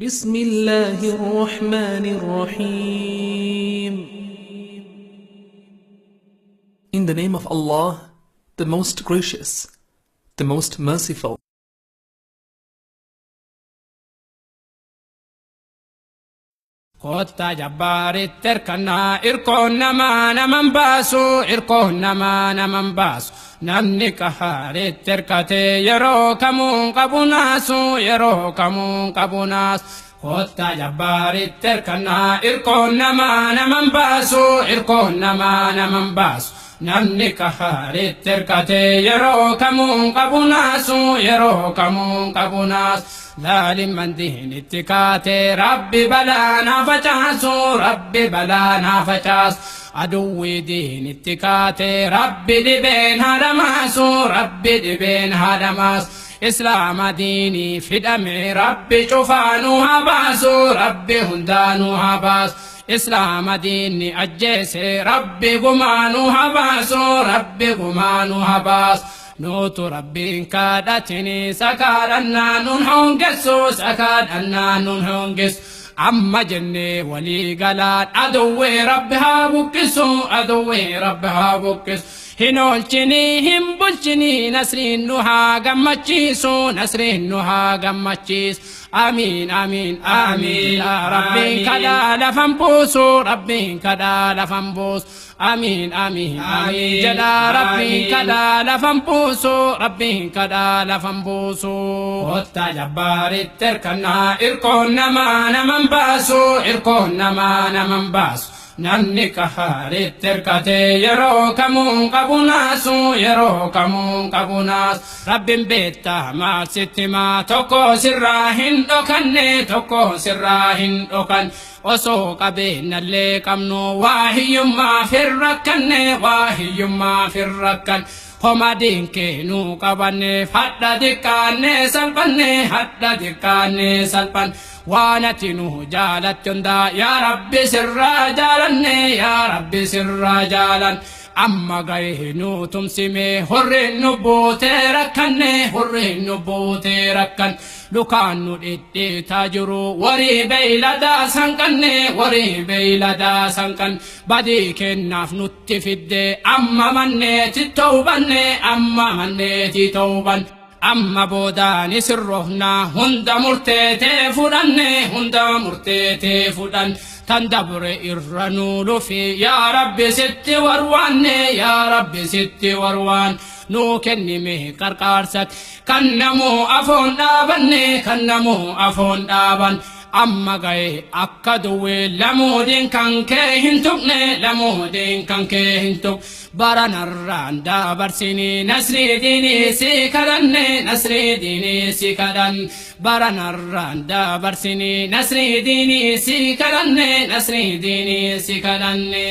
بسم الله الرحمن الرحيم. In the name of Allah, the most gracious, the most merciful. Kotta jabbaari terkana irkoonna maana manbaasu irkoonna maana manbaasu namni kahaari terkate yeroo kamuun qabunaasu yeroo kamuun qabunaasu. Kotta jabbaari terkana irkoonna maana manbaasu irkoonna maana manbaasu namni kahaari terkate yeroo kamuun qabunaasu yeroo kamuun qabunaasu. ظالم من دين اتكاتي ربي بلانا فجاسو ربي بلانا فجاس عدوي دين اتكاتي ربي دبين هدماسو ربي دبين هدماس إسلام ديني في دمي ربي شوفانو هباسو ربي هندانو هباس إسلام ديني أجيسي ربي قمانو هباسو ربي قمانو هباس نوت ربي كادتني سكارنا ننحنقسو سكارنا ننحنقس أما جني ولي قلات أدوي ربها بكسو أدوي ربها بكس هنولچني هم بلچني نسرين نوها قمتشيسو نسرين نوها قمتشيس آمين آمين آمين يا ربي كدا لفنبوسو ربي كدا لفنبوس آمين آمين آمين جدا ربي كدا لفنبوسو ربي كدا لفنبوسو وتا جبار التركنا إركون ما نمن باسو إركون ما نمن باسو namni kahaari terkate yeroo kamuun qabunaasu yeroo kamuun qabunaas rabbin beetta maal sitti maa tokko sirraa hin dhokanne tokko sirraa hin dhokan osoo qabeenyallee qabnu waa hiyyummaa firrakkanne waa hiyyummaa firrakkan homa diinkeenuu qabanne hadha diqqaanne salphanne hadha diqqaanne salphan waanati nu jaalatti hundaa yaa rabbi sirraa jaalanne yaa rabbi sirraa jaalan amma gahee nu tumsime horreen nu buutee rakkanne horreen nu buutee rakkan lukaan nu dhidhiitaa jiru warii beeyladaa sanqanne warii beeyladaa sanqan badii kennaaf nutti fidde amma manneeti tawbanne amma manneeti tawban amma boodaan sirroofna hunda murteetee fudhanne hunda murteetee fudhan tan dabre irra nu lufi yaa rabbi sitti warwaanne yaa rabbi sitti warwaan nu kennime qarqaarsak kan namuu afoon dhaabanne kan namuu afoon dhaaban amma gahe akka duwwee lamuudin kan kee hin tuqne lamuudin kan kee hin tuq baranarraan dabarsini nasrii diinii si kadhanne nasrii diinii si kadhan baranarraan dabarsini nasrii diinii si kadhanne nasrii diinii si kadhanne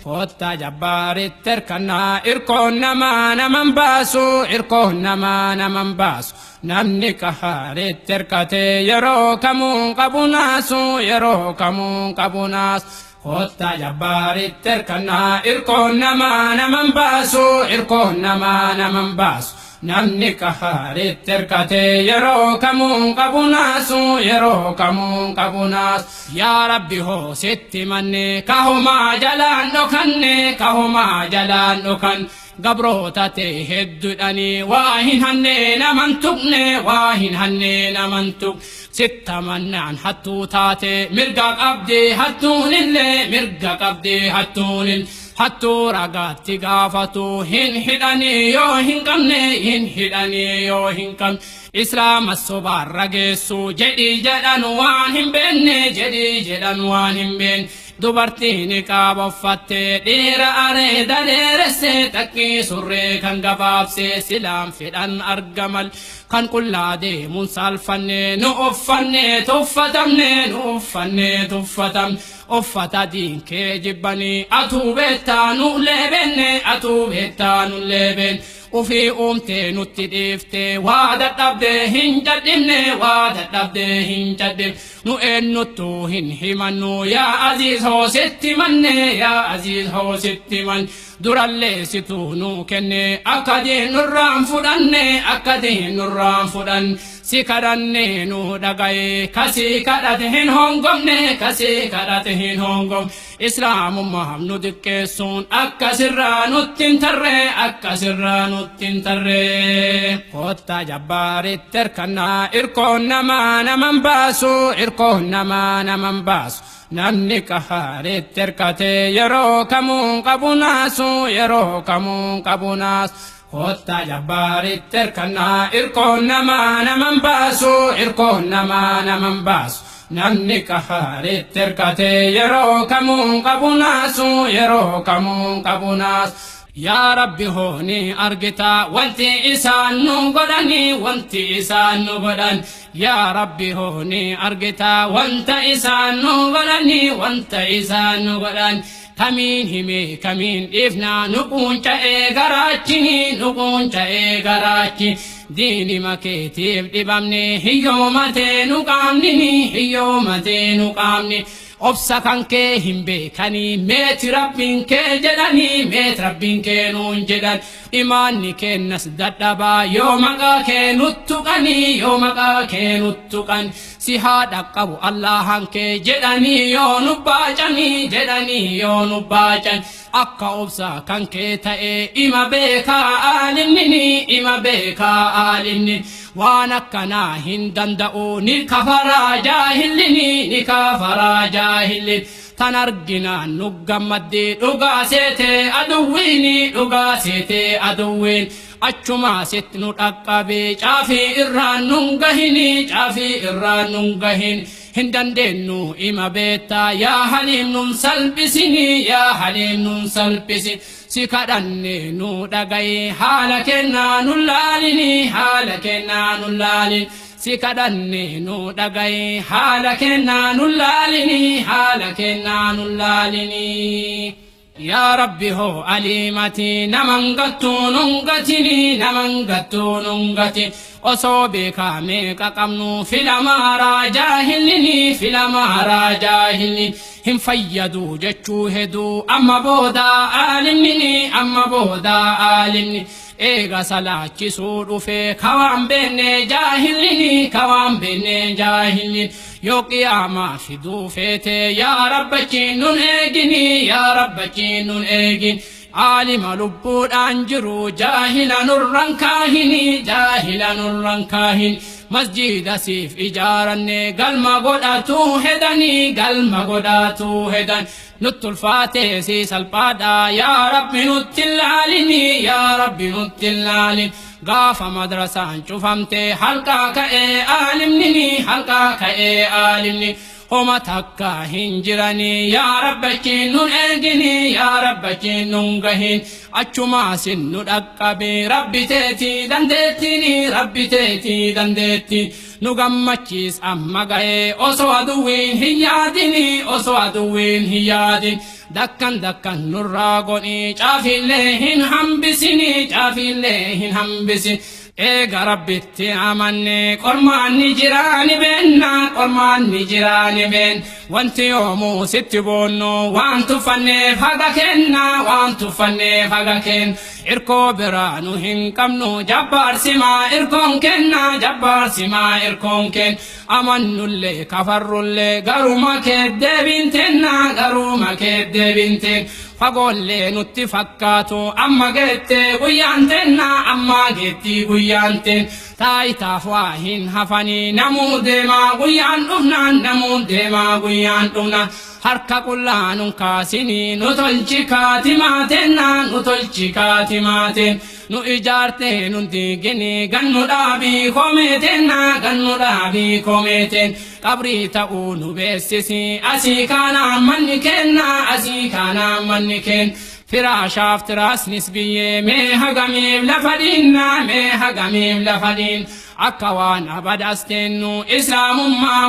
kotta jabbaari terkana irkoon namaa naman baasu irkoon namaa naman baasu namni kahaari terkate yeroo kamuun qabunaasu yeroo kamuun qabunaas kotta jabbaari terkana irkoon namaa naman baasu irkoon namaa naman baasu namni kahaari terkate yeroo kamuun qabunaasu yeroo kamuun qabunaas yaa rabbi hoo sitti manne kahumaa jalaan dhokanne kahumaa jalaan dhokan gabroota ta'e hedduudhanii waa hin hanne naman tuqne waa hin hanne naman tuq sitta mannaan hattuu taate mirga qabdi hattuunillee mirga qabdi hattuunin hattuu ragaatti gaafatu hin hidhanii yoo hin qabne hin hidhanii yoo hin qabne islaama sobaan rageessu jedhii jedhan waan hin beenne jedhii jedhan waan hin beenne dubartiin qaaba uffattee dhiira areeda dheeresse takkii surree kan gabaabse silaan fedhan argamal kan qullaa deemuun saalfanne nu uffanne tuffatamne nu uffanne tuffatam uffata diinkee jibbanii atuu beektaa nu leebenne atuu beektaa nu leeben ufii uumtee nutti dhiiftee waa dadhabdee hin jadhimne waa dadhabdee hin jadhim nu eenyuttuu hin himannu yaa aziiz hoo sitti manne yaa aziiz hoo sitti man durallee situu nu kenne akka diin nurraan fudhanne akka diin nurraan fudhan سكرني نودغاي كسي كراتهن هونغومني كسي كراتهن هونغوم إسلام مهم ندكسون أكسرانو تنتري أكسرانو تنتري قطة جبار تركنا إركون نما نمن باسو إركون نما نمن باسو namni kahare terkate yero kamun kabunaasu yero kamun kabunaas hotta jabbari terkana irkon nama naman baasu irkon nama naman baasu namni kahare terkate yero kamun kabunaasu yero kamun kabunaas يا ربي هوني أرجتا وانتي إسان نغداني وانتي إسان نغدان يا ربي هوني أرجتا وانت إسان نغداني وانت إسان نغدان كمين همي كمين إفنا نكون شاء غراتي نكون شاء غراتي ديني مكيتيف دبامني هيومتي نقامني هيومتي نقامني obsakan ke himbe kani met rabbin ke jedani met rabbin ke nun jedan imani ke nas dadaba yo maga ke nuttukani yo maga ke nuttukan si hada qabu allahan ke jedani yo nubajani jedani yo nubajan akka obsa kan ke tae ima beka alimni ima beka alimni وانا كنا هندندو نكفر جاهلني نكفر جاهل تنرجنا نقمدي لغاسيتي أدويني لغاسيتي أدوين أجمع ست نتقبي جافي إران ننقهني جافي إران ننقهن هندندنو إما بيتا يا حليم ننسلبسني يا حليم ننسلبسني سكرني نودغاي حالكنا نلالني حالكنا نلالني سكرني نودغاي حالكنا نلالني حالكنا نلالني يا ربي هو عليمتي نمنغتو ننغتني نمنغتو ننغتي أصوبك ميكا قمنو في الأمارة جاهلني في الأمارة جاهلني هم فيدو جتشو هدو أما بودا آلمني أما بودا آلمني إيغا سلاكي سودو في كوان بيني جاهلني كوان بيني جاهلني يو قياما فدو فيتي يا ربكي نون إيجني يا ربكي نون إيجن عالم لبود أنجرو جاهلا نرن كاهني جاهلا نرن كاهن مسجد سيف إجارني قلما قداتو هدني قلما قداتو هدن نت الفاتح سيس البادا يا رب نتلالني يا رب نتلالني غاف مدرسة شوفمتي حلقا كأي آلمني حلقا كأي آلمني هما تكا هنجراني يا رب كنون إرجني يا رب كنون غهين أجمع سنو أكبي ربي تيتي دندتني ربي تيتي دندتني نغمكيس أما غاي أسو أدوين هيادني أسو أدوين هيادين دكان دكان نراغوني جافي لهن همبسني جافي لهن همبسني إيغا ربيتي أماني قرمان جيراني بينا قرمان جيراني بين وانتي يومو ستي بونو وانتو فني فاقاكينا وانتو فني فاقاكين إركو برانو هنكمنو جبار سما إركون كنا جبار سما إركون كن أمانو اللي كفرو اللي غروما كده بنتنا غروما كده بنتن فقول لي نتفكاتو أما جتي ويانتنا أما جتي ويانتن تايتا فواهن هفاني نمود ما ويان دفنا نمود ما ويان دفنا harka kullaanun kaasini nu tolchikaati maatenna nu tolchikaati maaten nu ijaarte nun diigini gannu dhaabii komeetenna gannu dhaabii komeeten qabrii ta'uu nu beessisi asii kaanaan manni kenna asii kaanaan manni kenna firaashaaf tiraasnis biyyee mee hagamiif lafa dhiinna mee hagamiif lafa dhiin akka waan abadaastennu islaamummaa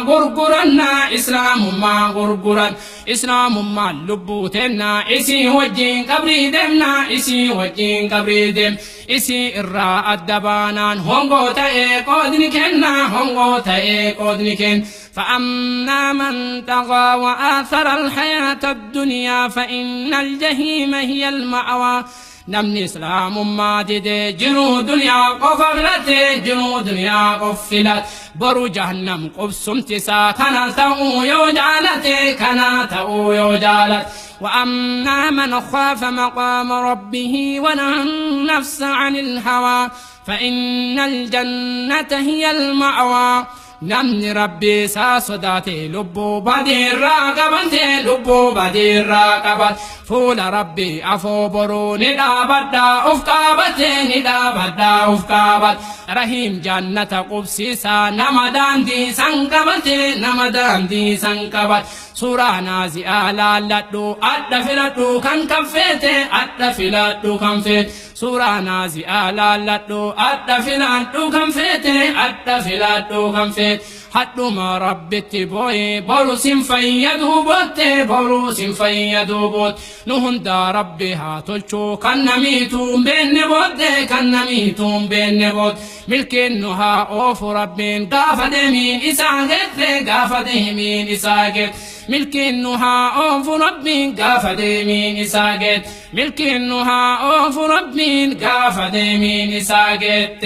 gurguran islaamummaa lubbuutenna isii wajjin qabrii deemna isii wajjin qabrii deem isii irraa adda baanaan hongoo ta'ee qoodni kenna hongoo ta'ee qoodni kenna فأما من طغى وآثر الحياة الدنيا فإن الجحيم هي المأوى نمني إسلام ما ديدي جنو دنيا قفلت جنو دنيا قفلت برو جهنم قبسم تسا كنا تأو يوجالت كنا تأو يوجالت وأما من خاف مقام ربه ونهى النفس عن الهوى فإن الجنة هي المأوى نمني ربي صداتي لبو بدير راقبت لبو بدير راقبت فول ربي أفو برو ندا بدا أفقابت ندا بدا أفقابت رحيم جنة قبسيسا نمدان دي سنقبت نمدان دي سنقبت سورة نازئة لالدو أدفلتو كان كفيت أدفلتو كان فيت سورة نازئة لالدو أدفلتو كان فيت أدفلتو كان فيت حدو ما ربتي بوي بروس فيدو بوت بروس فيدو بوت نهن دا ربي هاتلشو كان نميتو بين بوت كان نميتو بين بوت ملكين نها أوف ربين قافد مين إساقت قافد مين إساقت ملكين نها أوف ربين قافد مين إساقت ملكين نها أوف ربين قافد مين إساقت